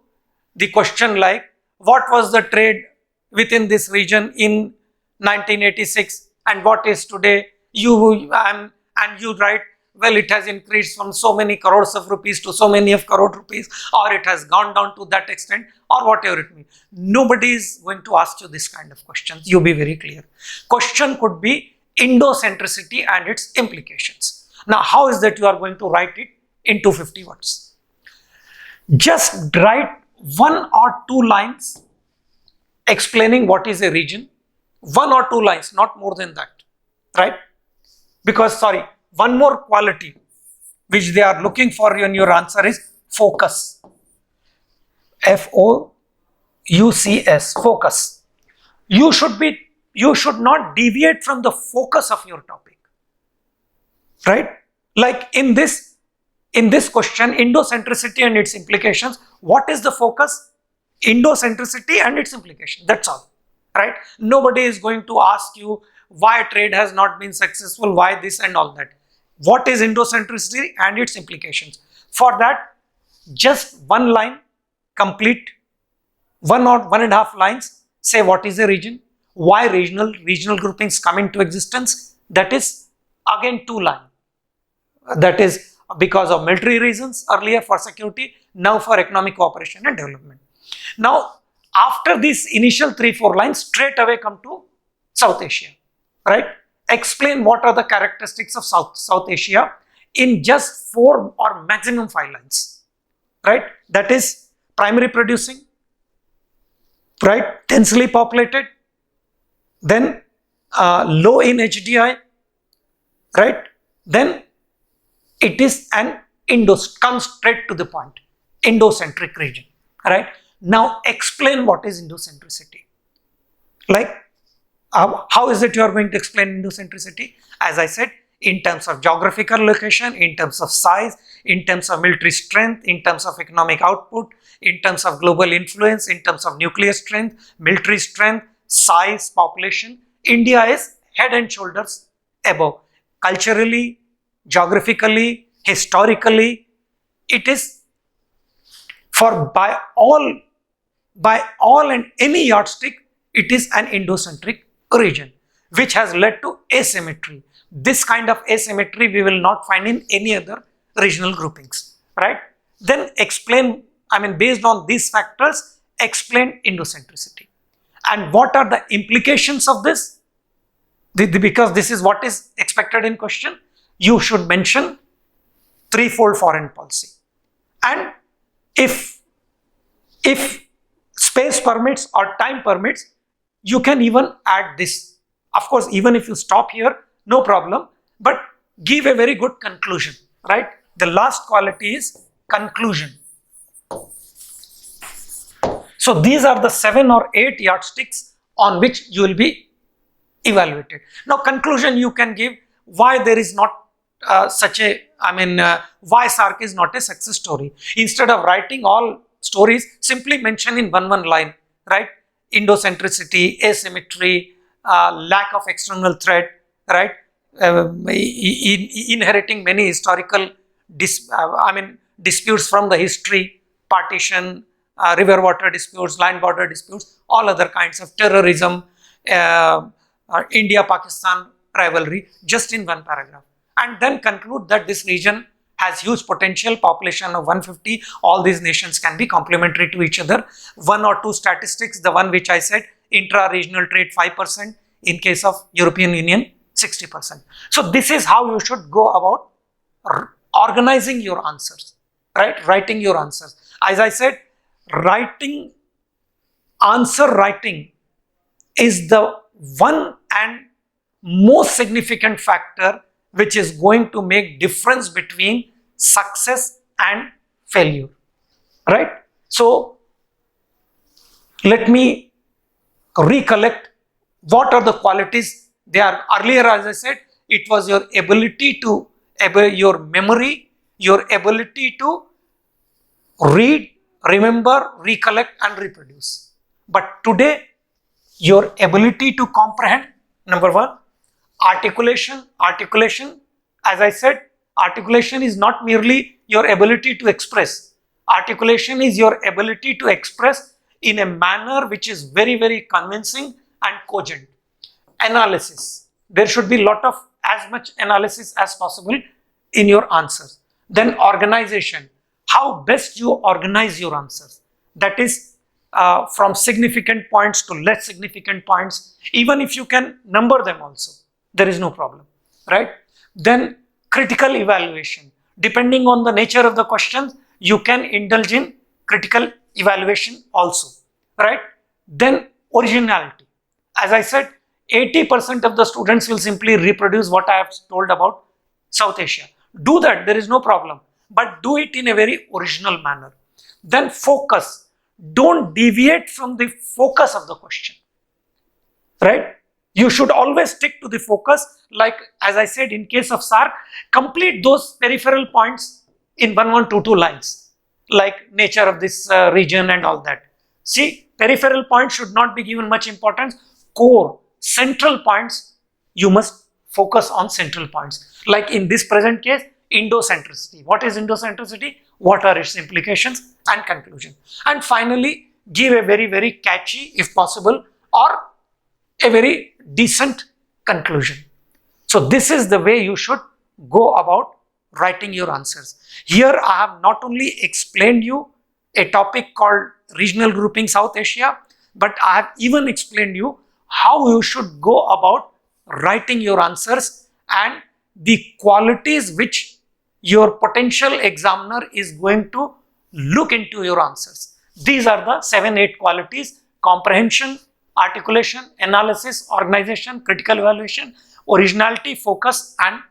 the question like, what was the trade within this region in 1986 and what is today? And you write, well, it has increased from so many crores of rupees to so many of crore rupees, or it has gone down to that extent, or whatever it means. Nobody is going to ask you this kind of questions. You be very clear. Question could be Indo-centricity and its implications. Now, how is that you are going to write it in 250 words? Just write 1 or 2 lines explaining what is a region. 1 or 2 lines, not more than that, right? Because, one more quality which they are looking for in your answer is focus. F-O-U-C-S, focus. You should not deviate from the focus of your topic, right? Like in this question, Indo-centricity and its implications, what is the focus? Indo-centricity and its implication, that's all, right? Nobody is going to ask you why trade has not been successful, why this and all that. What is Indo-centricity and its implications? For that, just 1 line, complete 1 or 1.5 lines, say what is a region, why regional groupings come into existence, that is again 2 lines. That is because of military reasons, earlier for security, now for economic cooperation and development. Now, after these initial 3-4 lines, straight away come to South Asia, right? Explain what are the characteristics of South Asia in just 4 or maximum 5 lines, right? That is primary producing, right? Densely populated, then low in HDI, right? Then it is an comes straight to the point, Indo-centric region, right? Now explain what is Indo-centricity. Like, how is it you are going to explain Indo-centricity? As I said, in terms of geographical location, in terms of size, in terms of military strength, in terms of economic output, in terms of global influence, in terms of nuclear strength, military strength, size, population, India is head and shoulders above. Culturally, geographically, historically, it is for by all and any yardstick, it is an endocentric region, which has led to asymmetry. This kind of asymmetry we will not find in any other regional groupings, right? Then explain, based on these factors, explain endocentricity. And what are the implications of this? Because this is what is expected in question, you should mention threefold foreign policy. And if space permits or time permits, you can even add this. Of course, even if you stop here, no problem, but give a very good conclusion, right? The last quality is conclusion. So these are the 7 or 8 yardsticks on which you will be evaluated. Now, conclusion you can give why there is not why SAARC is not a success story. Instead of writing all stories, simply mention in one line, right? Endocentricity, asymmetry, lack of external threat, right? Inheriting many historical disputes from the history, partition, river water disputes, land border disputes, all other kinds of terrorism, India-Pakistan rivalry, just in one paragraph. And then conclude that this region has huge potential, population of 150, all these nations can be complementary to each other. 1 or 2 statistics, the one which I said, intra-regional trade 5%, in case of European Union 60%. So this is how you should go about organizing your answers, right? Writing your answers. As I said, answer writing is the one and most significant factor which is going to make difference between success and failure, right? So let me recollect what are the qualities. They are earlier, as I said, it was your ability to, your memory, your ability to read, remember, recollect and reproduce. But today, your ability to comprehend, number 1. Articulation, as I said, articulation is not merely your ability to express. Articulation is your ability to express in a manner which is very, very convincing and cogent. Analysis, there should be as much analysis as possible in your answers. Then organization, how best you organize your answers. That is from significant points to less significant points. Even if you can number them also, there is no problem, right? Then critical evaluation. Depending on the nature of the questions, you can indulge in critical evaluation also, right? Then originality. As I said, 80% of the students will simply reproduce what I have told about South Asia. Do that, there is no problem, but do it in a very original manner. Then focus. Don't deviate from the focus of the question, right? You should always stick to the focus. Like, as I said, in case of SAARC, complete those peripheral points in 1122 lines, like nature of this region and all that. See, peripheral points should not be given much importance. Core, central points, you must focus on central points. Like in this present case, endocentricity. What is endocentricity? What are its implications and conclusion? And finally, give a very, very catchy, if possible, or a very decent conclusion. So this is the way you should go about writing your answers. Here I have not only explained you a topic called regional grouping South Asia, but I have even explained you how you should go about writing your answers and the qualities which your potential examiner is going to look into your answers. These are the 7-8 qualities: comprehension, articulation, analysis, organization, critical evaluation, originality, focus and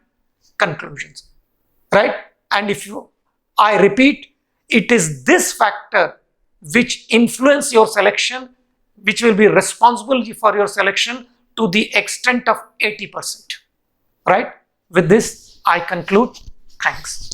conclusions, right? And I repeat, it is this factor which influence your selection, which will be responsible for your selection to the extent of 80%, right? With this, I conclude. Thanks.